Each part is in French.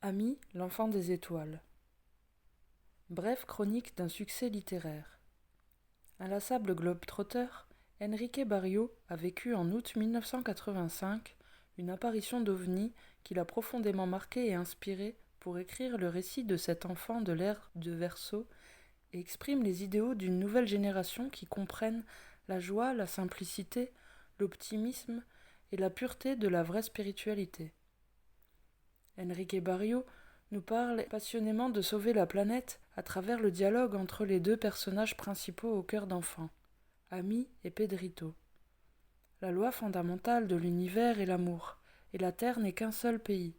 Ami, l'enfant des étoiles. Brève chronique d'un succès littéraire. Inlassable globe-trotter, Enrique Barrio a vécu en août 1985 une apparition d'OVNI qui l'a profondément marqué et inspiré pour écrire le récit de cet enfant de l'ère de Verseau et exprime les idéaux d'une nouvelle génération qui comprennent la joie, la simplicité, l'optimisme et la pureté de la vraie spiritualité. Enrique Barrio nous parle passionnément de sauver la planète à travers le dialogue entre les deux personnages principaux au cœur d'enfant, Ami et Pedrito. La loi fondamentale de l'univers est l'amour, et la Terre n'est qu'un seul pays.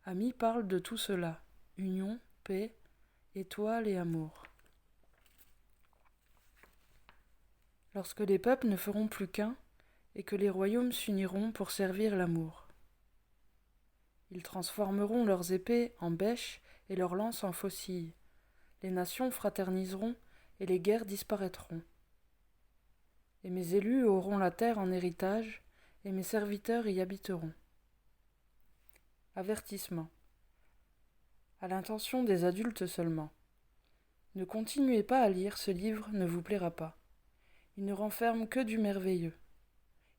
Ami parle de tout cela, union, paix, étoile et amour. Lorsque les peuples ne feront plus qu'un, et que les royaumes s'uniront pour servir l'amour. Ils transformeront leurs épées en bêches et leurs lances en faucilles. Les nations fraterniseront et les guerres disparaîtront. Et mes élus auront la terre en héritage, et mes serviteurs y habiteront. Avertissement. À l'intention des adultes seulement. Ne continuez pas à lire, ce livre ne vous plaira pas. Il ne renferme que du merveilleux.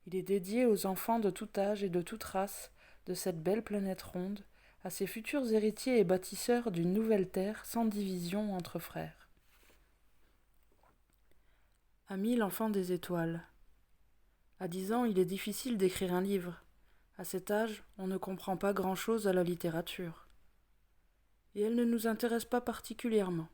Il est dédié aux enfants de tout âge et de toute race de cette belle planète ronde, à ses futurs héritiers et bâtisseurs d'une nouvelle terre sans division entre frères. Ami, l'enfant des étoiles. À 10 ans, il est difficile d'écrire un livre. À cet âge, on ne comprend pas grand-chose à la littérature. Et elle ne nous intéresse pas particulièrement.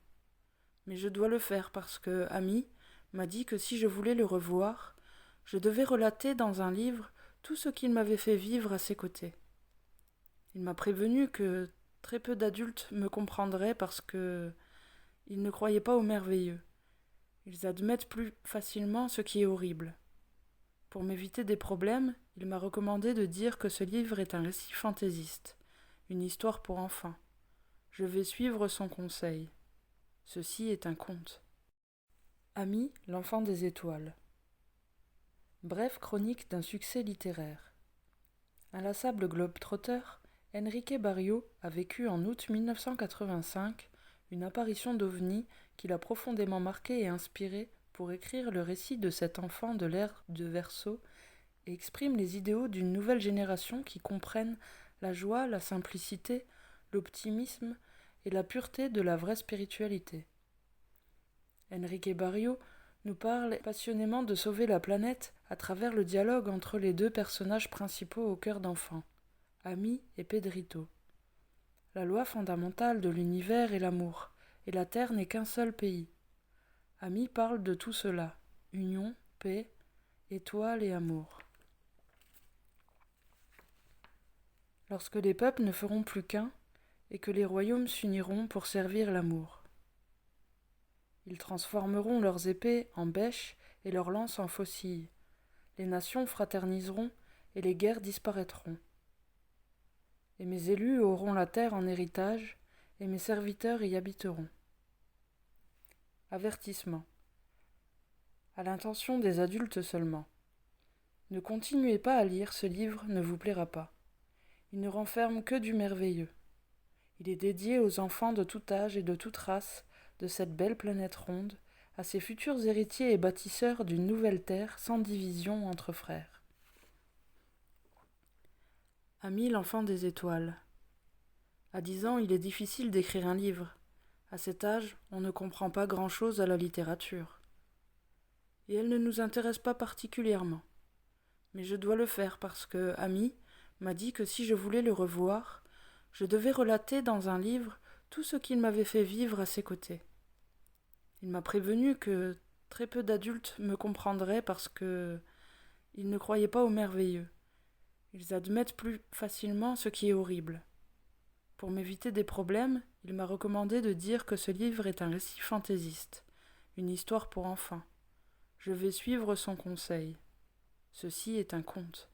Mais je dois le faire parce que Ami m'a dit que si je voulais le revoir, je devais relater dans un livre tout ce qu'il m'avait fait vivre à ses côtés. Il m'a prévenu que très peu d'adultes me comprendraient parce que ils ne croyaient pas au merveilleux. Ils admettent plus facilement ce qui est horrible. Pour m'éviter des problèmes, il m'a recommandé de dire que ce livre est un récit fantaisiste, une histoire pour enfants. Je vais suivre son conseil. Ceci est un conte. Ami, l'enfant des étoiles. Brève chronique d'un succès littéraire. Inlassable globe-trotter, Enrique Barrio a vécu en août 1985 une apparition d'OVNI qui l'a profondément marqué et inspiré pour écrire le récit de cet enfant de l'ère de Verseau et exprime les idéaux d'une nouvelle génération qui comprennent la joie, la simplicité, l'optimisme et la pureté de la vraie spiritualité. Enrique Barrio nous parle passionnément de sauver la planète à travers le dialogue entre les deux personnages principaux au cœur d'enfant, Ami et Pedrito. La loi fondamentale de l'univers est l'amour, et la Terre n'est qu'un seul pays. Ami parle de tout cela, union, paix, étoile et amour. Lorsque les peuples ne feront plus qu'un, et que les royaumes s'uniront pour servir l'amour. Ils transformeront leurs épées en bêches et leurs lances en faucilles. Les nations fraterniseront et les guerres disparaîtront. Et mes élus auront la terre en héritage, et mes serviteurs y habiteront. Avertissement. À l'intention des adultes seulement. Ne continuez pas à lire, ce livre ne vous plaira pas. Il ne renferme que du merveilleux. Il est dédié aux enfants de tout âge et de toute race de cette belle planète ronde, à ses futurs héritiers et bâtisseurs d'une nouvelle terre sans division entre frères. Ami, l'enfant des étoiles. À 10 ans, il est difficile d'écrire un livre. À cet âge, on ne comprend pas grand-chose à la littérature. Et elle ne nous intéresse pas particulièrement. Mais je dois le faire parce que Ami m'a dit que si je voulais le revoir, je devais relater dans un livre tout ce qu'il m'avait fait vivre à ses côtés. Il m'a prévenu que très peu d'adultes me comprendraient parce que ils ne croyaient pas au merveilleux. Ils admettent plus facilement ce qui est horrible. Pour m'éviter des problèmes, il m'a recommandé de dire que ce livre est un récit fantaisiste, une histoire pour enfants. Je vais suivre son conseil. Ceci est un conte.